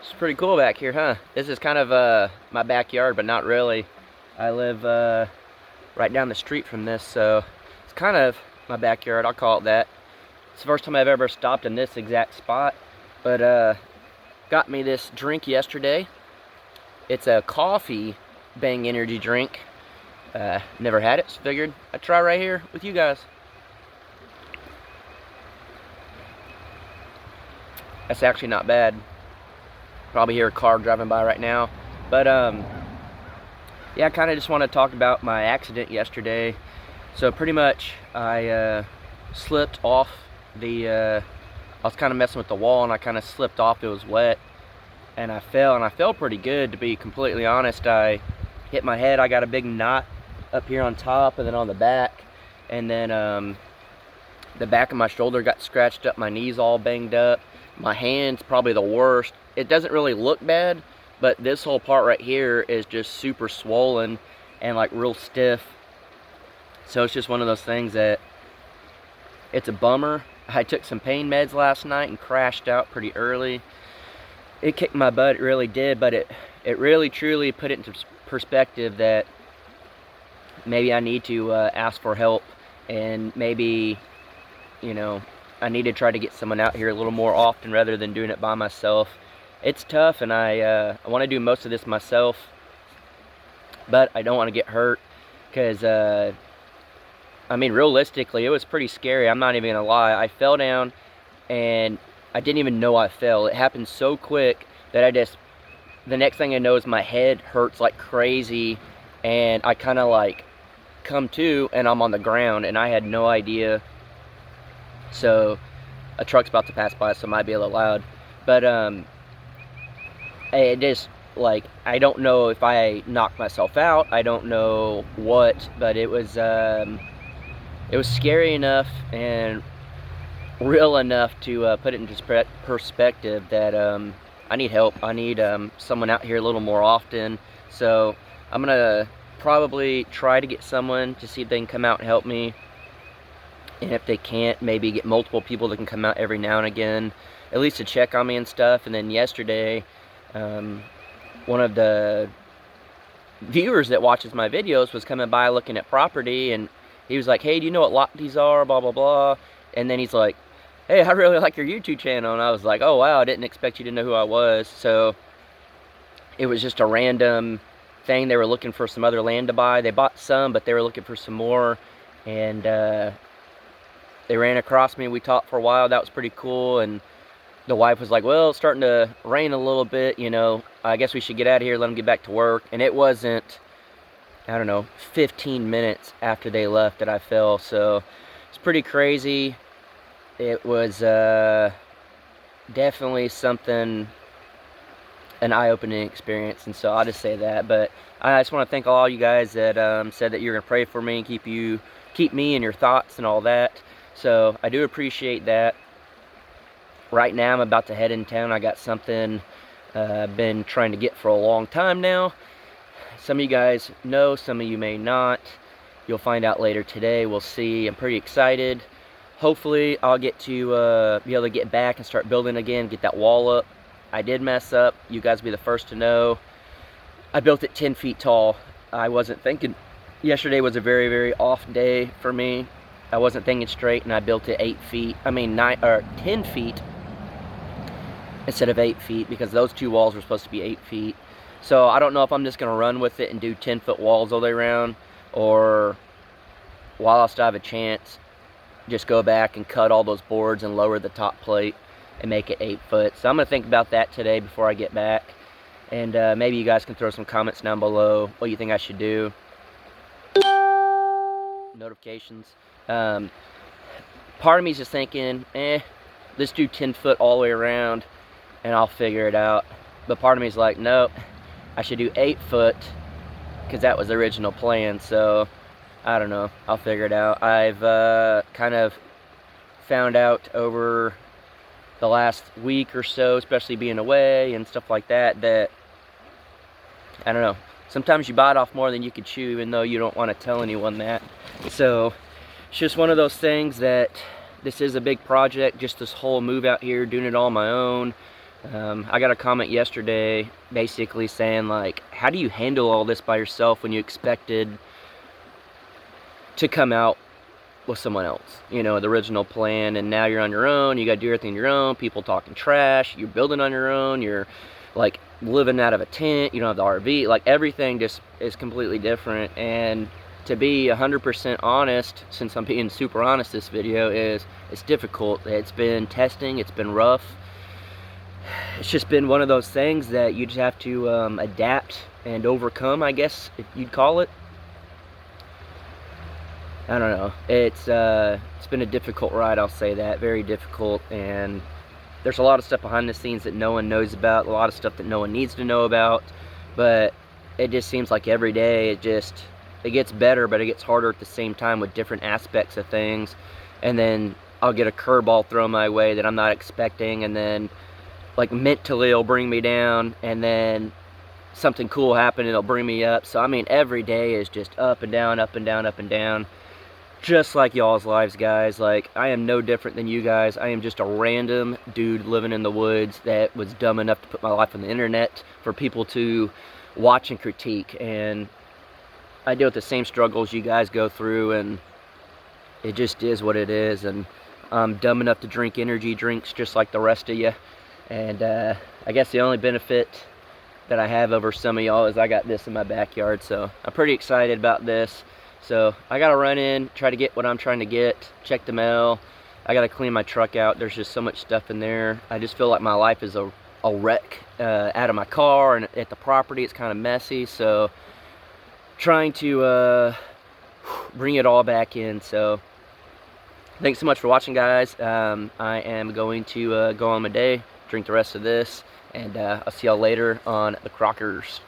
It's pretty cool back here, huh? This is kind of my backyard, but not really. I live right down the street from this, so it's kind of my backyard. I'll call it that. It's the first time I've ever stopped in this exact spot, but got me this drink yesterday. It's a coffee Bang energy drink. Never had it, so figured I'd try right here with you guys. That's actually not bad. Probably hear a car driving by right now, but yeah, I kind of just want to talk about my accident yesterday. So pretty much I slipped off the I was kind of messing with the wall and I kind of slipped off. It was wet and I fell pretty good, to be completely honest. I hit my head. I got a big knot up here on top and then on the back, and then the back of my shoulder got scratched up, my knees all banged up. My hand's probably the worst. It doesn't really look bad, but this whole part right here is just super swollen and like real stiff. So it's just one of those things that it's a bummer. I took some pain meds last night and crashed out pretty early. It kicked my butt, it really did, but it really truly put it into perspective that maybe I need to ask for help, and maybe, you know, I need to try to get someone out here a little more often rather than doing it by myself. It's tough, and I want to do most of this myself, but I don't want to get hurt, because I mean, realistically, it was pretty scary. I'm not even gonna lie. I fell down and I didn't even know I fell. It happened so quick that the next thing I know is my head hurts like crazy, and I kind of like come to and I'm on the ground and I had no idea. So a truck's about to pass by, so it might be a little loud, but it just, like, I don't know if I knocked myself out, I don't know what, but it was scary enough and real enough to put it into perspective that I need help. I need someone out here a little more often. So I'm gonna probably try to get someone to see if they can come out and help me, and if they can't, maybe get multiple people that can come out every now and again, at least to check on me and stuff. And then yesterday, one of the viewers that watches my videos was coming by looking at property, and he was like, "Hey, do you know what lot these are, blah blah blah?" And then he's like, "Hey, I really like your YouTube channel." And I was like, "Oh wow, I didn't expect you to know who I was." So it was just a random thing. They were looking for some other land to buy. They bought some, but they were looking for some more, and they ran across me. We talked for a while. That was pretty cool. And the wife was like, "Well, it's starting to rain a little bit, you know, I guess we should get out of here, let them get back to work." And it wasn't, I don't know, 15 minutes after they left that I fell. So it's pretty crazy. It was definitely something, an eye-opening experience, and so I'll just say that. But I just want to thank all you guys that said that you're going to pray for me and keep me in your thoughts and all that. So I do appreciate that. Right now I'm about to head in town. I got something I've been trying to get for a long time now. Some of you guys know, some of you may not. You'll find out later today. We'll see. I'm pretty excited. Hopefully I'll get to be able to get back and start building again, get that wall up. I did mess up. You guys will be the first to know. I built it 10 feet tall. I wasn't thinking. Yesterday was a very, very off day for me. I wasn't thinking straight, and I built it 10 feet instead of 8 feet, because those two walls were supposed to be 8 feet. So I don't know if I'm just going to run with it and do 10-foot walls all the way around, or while I still have a chance, just go back and cut all those boards and lower the top plate and make it 8 foot. So I'm going to think about that today before I get back. And maybe you guys can throw some comments down below what you think I should do. Notifications. Part of me is just thinking, let's do 10 foot all the way around and I'll figure it out. But part of me is like, no, I should do 8 foot, because that was the original plan. So I don't know, I'll figure it out. I've kind of found out over the last week or so, especially being away and stuff like that, that, I don't know, sometimes you bite off more than you can chew, even though you don't want to tell anyone that. So it's just one of those things that this is a big project, just this whole move out here, doing it all on my own. I got a comment yesterday basically saying, like, how do you handle all this by yourself when you expected to come out with someone else, you know, the original plan, and now you're on your own, you got to do everything on your own, people talking trash, you're building on your own, you're like living out of a tent, you don't have the RV, like everything just is completely different. And to be 100% honest, since I'm being super honest, this video it's difficult. It's been testing, it's been rough. It's just been one of those things that you just have to adapt and overcome, I guess, if you'd call it. I don't know. It's been a difficult ride, I'll say that. Very difficult, and there's a lot of stuff behind the scenes that no one knows about, a lot of stuff that no one needs to know about, but it just seems like every day it gets better, but it gets harder at the same time with different aspects of things. And then I'll get a curveball thrown my way that I'm not expecting, and then like mentally it'll bring me down, and then something cool happen and it'll bring me up. So I mean, every day is just up and down, up and down, up and down. Just like y'all's lives, guys. Like, I am no different than you guys. I am just a random dude living in the woods that was dumb enough to put my life on the internet for people to watch and critique. And I deal with the same struggles you guys go through, and it just is what it is. And I'm dumb enough to drink energy drinks just like the rest of you. And I guess the only benefit that I have over some of y'all is I got this in my backyard. So I'm pretty excited about this. So I gotta run in, try to get what I'm trying to get, check the mail. I gotta clean my truck out. There's just so much stuff in there. I just feel like my life is a wreck out of my car and at the property. It's kind of messy. So trying to bring it all back in. So thanks so much for watching, guys. I am going to go on my day, drink the rest of this, and I'll see y'all later on the Crockers.